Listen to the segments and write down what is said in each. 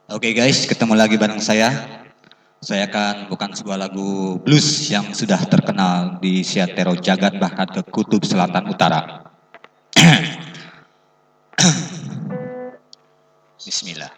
Oke guys, ketemu lagi bareng saya. Saya akan bukan sebuah lagu blues yang sudah terkenal di Seantero Jagat bahkan ke Kutub Selatan Utara. Bismillah.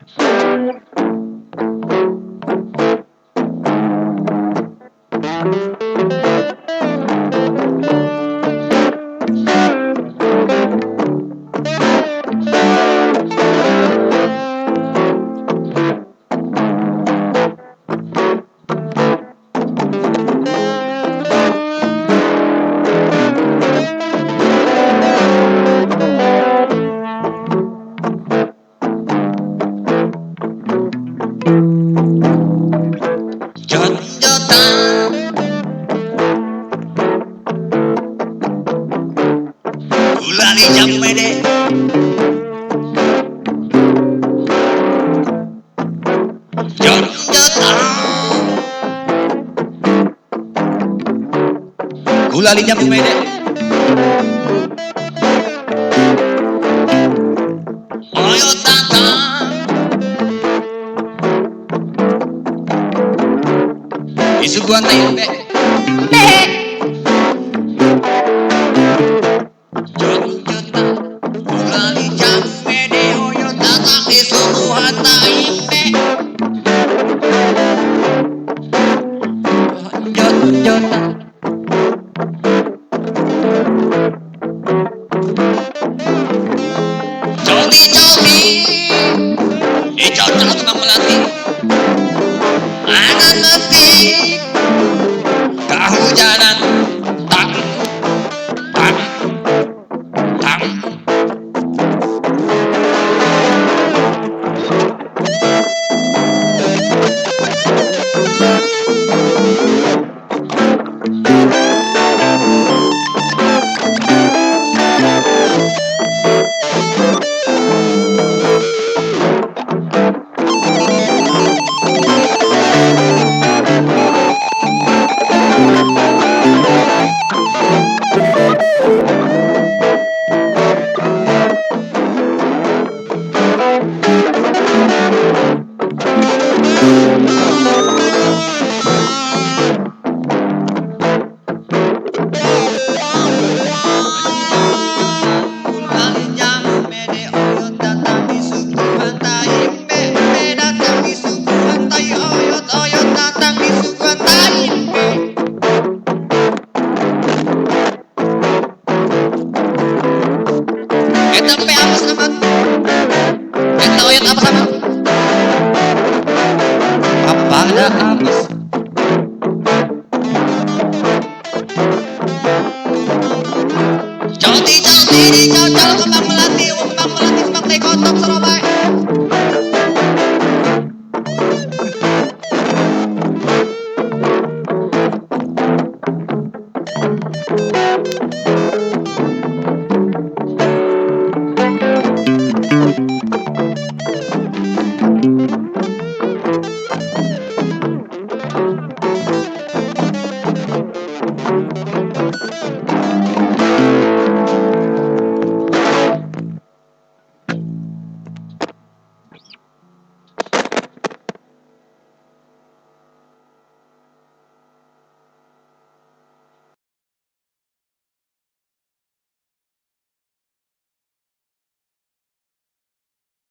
Jot-jotan Ulali Jamede Jot-jotan Ulali Jamede Oyo tata Isuguan tayo be Jot-jotan Ulali Jamede Oyo tata Isuguan tayo be Jot-jotan Joli-joli Icocok tukang melati Anak ngetik Kehujanan Tak Tak Tak Pada habis Joti-joti dicocol kembang melati semakti kotok Surabaya